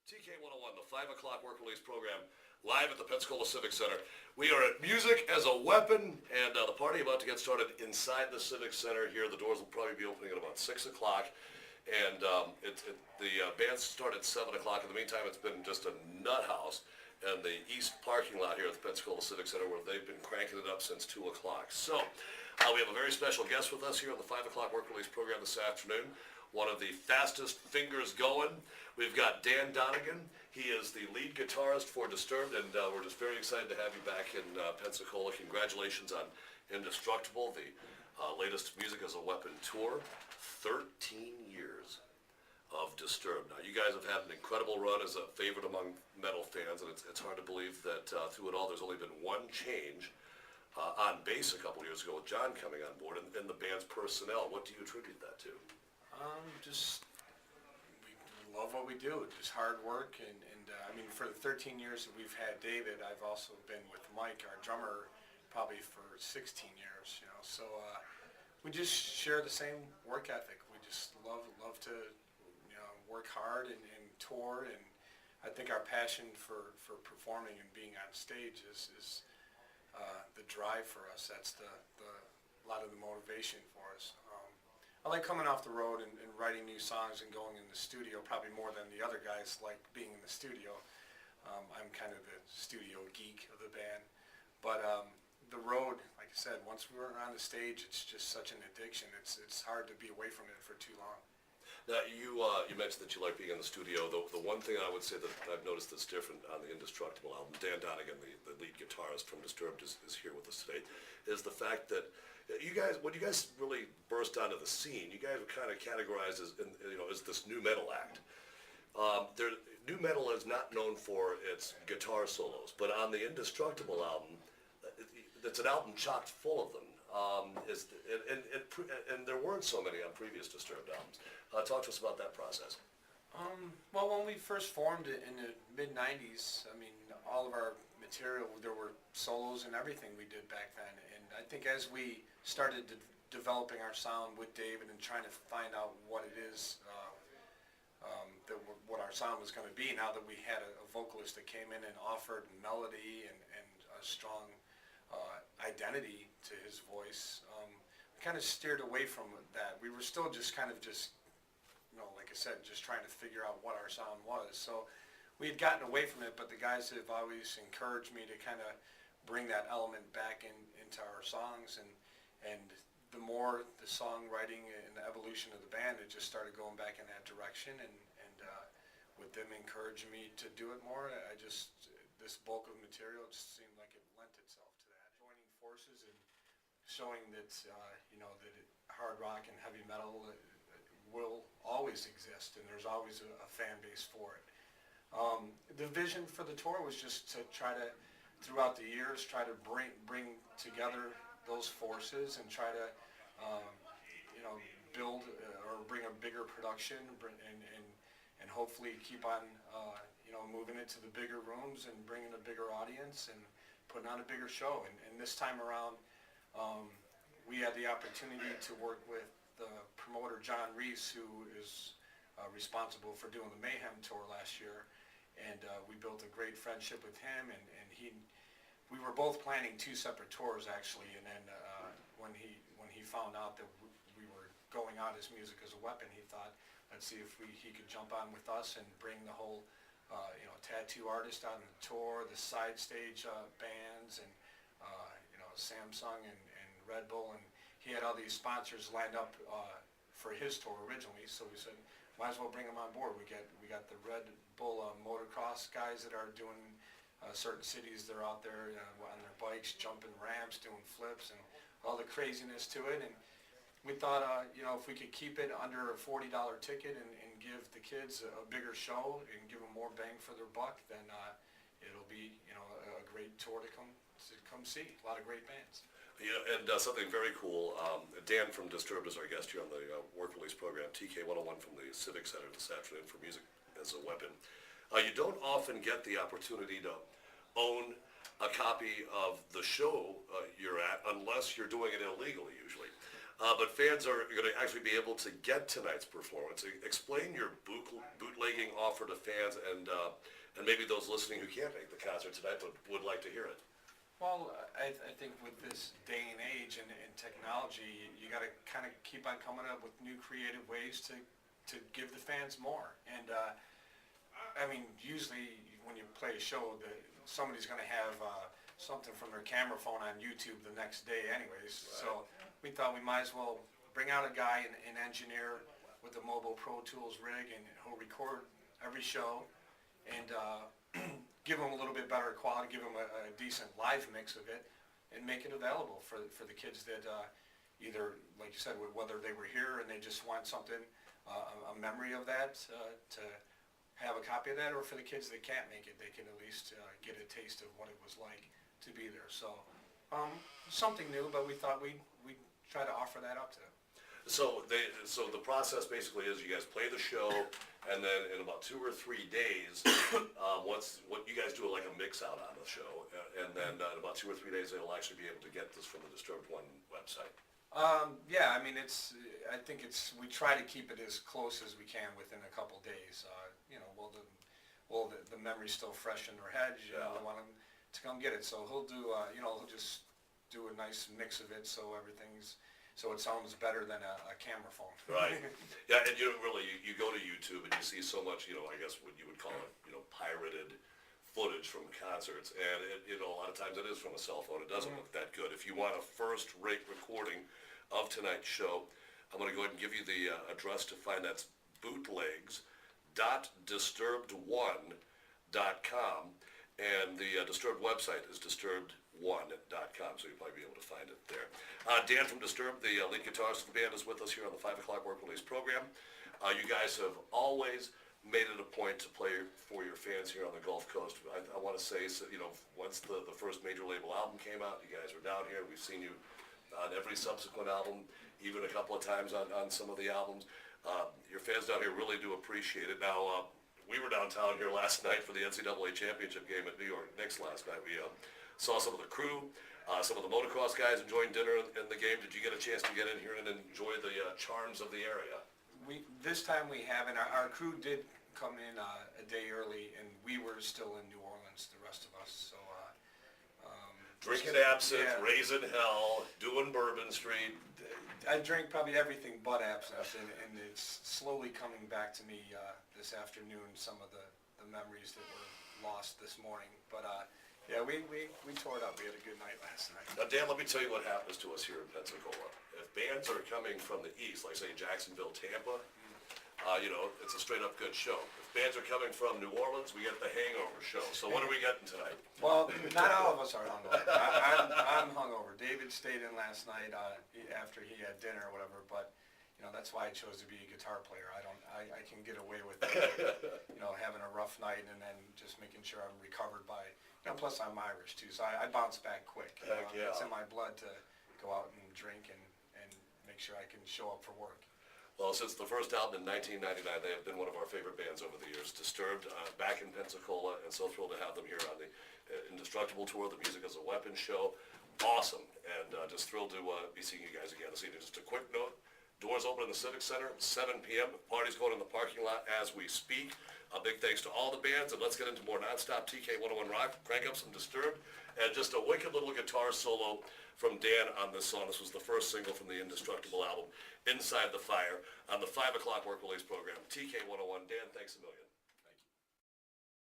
TK101, the 5 o'clock work release program, live at the Pensacola Civic Center. We are at Music as a Weapon, and the party about to get started inside the Civic Center here. The doors will probably be opening at about 6 o'clock, and the band started at 7 o'clock. In the meantime, it's been just a nut house in the east parking lot here at the Pensacola Civic Center, where they've been cranking it up since 2 o'clock. So we have a very special guest with us here on the 5 o'clock work release program this afternoon. One of the fastest fingers going. We've got Dan Donegan. He is the lead guitarist for Disturbed, and we're just very excited to have you back in Pensacola. Congratulations on Indestructible, the latest Music as a Weapon tour. 13 years of Disturbed. Now, you guys have had an incredible run as a favorite among metal fans, and it's hard to believe that through it all there's only been one change on bass a couple years ago with John coming on board and the band's personnel. What do you attribute that to? We love what we do. Just hard work, and I mean, for the 13 years that we've had David, I've also been with Mike, our drummer, probably for 16 years. You know, so we just share the same work ethic. We just love to work hard and tour, and I think our passion for performing and being on stage is the drive for us. That's a lot of the motivation for us. I like coming off the road and writing new songs and going in the studio probably more than the other guys like being in the studio. I'm kind of the studio geek of the band. But the road, like I said, once we're on the stage, it's just such an addiction. It's hard to be away from it for too long. Now, you mentioned that you like being in the studio. The one thing I would say that I've noticed that's different on the Indestructible album, Dan Donegan, the lead guitarist from Disturbed, is here with us today, is the fact that when you guys really burst onto the scene, you guys were kind of categorized as this new metal act. New metal is not known for its guitar solos, but on the Indestructible album, it's an album chocked full of them. And there weren't so many on previous Disturbed albums. Talk to us about that process. Well, when we first formed it in the mid-'90s, I mean, all of our material, there were solos and everything we did back then. And I think as we started developing our sound with David and trying to find out what it is, what our sound was going to be, now that we had a vocalist that came in and offered melody and a strong identity to his voice, we kind of steered away from that. We were still just like I said, just trying to figure out what our sound was. So we had gotten away from it, but the guys have always encouraged me to kind of bring that element back into our songs, and the more the songwriting and the evolution of the band, it just started going back in that direction, and with them encouraging me to do it more, this bulk of material just seemed like it lent itself to that. Joining forces and showing that that hard rock and heavy metal will always exist, and there's always a fan base for it. The vision for the tour was just to try to, throughout the years, try to bring together those forces and try to build or bring a bigger production and hopefully keep on moving it to the bigger rooms and bringing a bigger audience and putting on a bigger show. And this time around, we had the opportunity to work with the promoter John Reese, who is responsible for doing the Mayhem tour last year, and we built a great friendship with him, and we were both planning two separate tours actually, and then when he found out that we were going out as Music as a Weapon, he thought, let's see if he could jump on with us and bring the whole tattoo artist on the tour, the side stage bands, and Samsung and Red Bull, and he had all these sponsors lined up for his tour originally, so we said, might as well bring them on board. We got the Red Bull motocross guys that are doing certain cities. They're out there on their bikes, jumping ramps, doing flips, and all the craziness to it. And we thought, if we could keep it under a $40 ticket and give the kids a bigger show and give them more bang for their buck, then it'll be a great tour to come see. A lot of great bands. Yeah, and something very cool, Dan from Disturbed is our guest here on the work release program, TK101 from the Civic Center this afternoon for Music as a Weapon. You don't often get the opportunity to own a copy of the show you're at unless you're doing it illegally usually. But fans are going to actually be able to get tonight's performance. Explain your bootlegging offer to fans and maybe those listening who can't make the concert tonight but would like to hear it. Well, I think with this day and age and technology, you got to kind of keep on coming up with new creative ways to give the fans more. And I mean, usually when you play a show, somebody's going to have something from their camera phone on YouTube the next day anyways. Right. So we thought we might as well bring out a guy, an engineer with a mobile Pro Tools rig, and he'll record every show and give them a little bit better quality, give them a decent live mix of it, and make it available for the kids that either, like you said, whether they were here and they just want something, a memory of that, to have a copy of that, or for the kids that can't make it, they can at least get a taste of what it was like to be there. So something new, but we thought we'd try to offer that up to them. So the process basically is you guys play the show, and then in about 2 or 3 days, what you guys do like a mix out on the show, and then in about 2 or 3 days they'll actually be able to get this from the Disturbed One website. Yeah, I mean I think we try to keep it as close as we can within a couple days. You know, the memory's still fresh in their head. You know, we want them to come get it. So he'll do, he'll just do a nice mix of it so so it sounds better than a camera phone. Right. Yeah, and you go to YouTube and you see so much, I guess what you would call it, pirated footage from concerts, and a lot of times it is from a cell phone. It doesn't look that good. If you want a first-rate recording of tonight's show, I'm going to go ahead and give you the address to find. That's bootlegs.disturbed1.com, and the Disturbed website is disturbed1.com, so you'll probably be able to find it there. Dan from Disturbed, the lead guitarist of the band, is with us here on the 5 o'clock work release program. You guys have always made it a point to play for your fans here on the Gulf Coast. I want to say, once the first major label album came out, you guys were down here. We've seen you on every subsequent album, even a couple of times on some of the albums. Your fans down here really do appreciate it. Now, we were downtown here last night for the NCAA championship game at New York Knicks last night. We saw some of the crew, some of the motocross guys enjoying dinner in the game. Did you get a chance to get in here and enjoy the charms of the area? This time we haven't. Our crew did come in a day early, and we were still in New Orleans, the rest of us. So drinking absinthe, raising hell, doing Bourbon Street. I drank probably everything but absinthe, and it's slowly coming back to me this afternoon, some of the memories that were lost this morning. But yeah, we tore it up. We had a good night last night. Now, Dan, let me tell you what happens to us here in Pensacola. If bands are coming from the east, like say Jacksonville, Tampa, it's a straight up good show. If bands are coming from New Orleans, we get the Hangover show. So what are we getting tonight? Well, not all of us are hungover. I'm hungover. David stayed in last night after he had dinner or whatever, but that's why I chose to be a guitar player. I can get away with having a rough night and then just making sure I'm recovered by, plus I'm Irish too, so I bounce back quick. Heck yeah. It's in my blood to go out and drink and make sure I can show up for work. Well, since the first album in 1999, they have been one of our favorite bands over the years. Disturbed, back in Pensacola, and so thrilled to have them here on the Indestructible Tour, the Music as a Weapon show. Awesome, and just thrilled to be seeing you guys again this evening. Just a quick note, doors open in the Civic Center, 7 p.m. Party's going in the parking lot as we speak. A big thanks to all the bands, and let's get into more nonstop TK101 rock. Crank up some Disturbed, and just a wicked little guitar solo from Dan on this song. This was the first single from the Indestructible album, Inside the Fire, on the 5 o'clock work release program. TK101, Dan, thanks a million.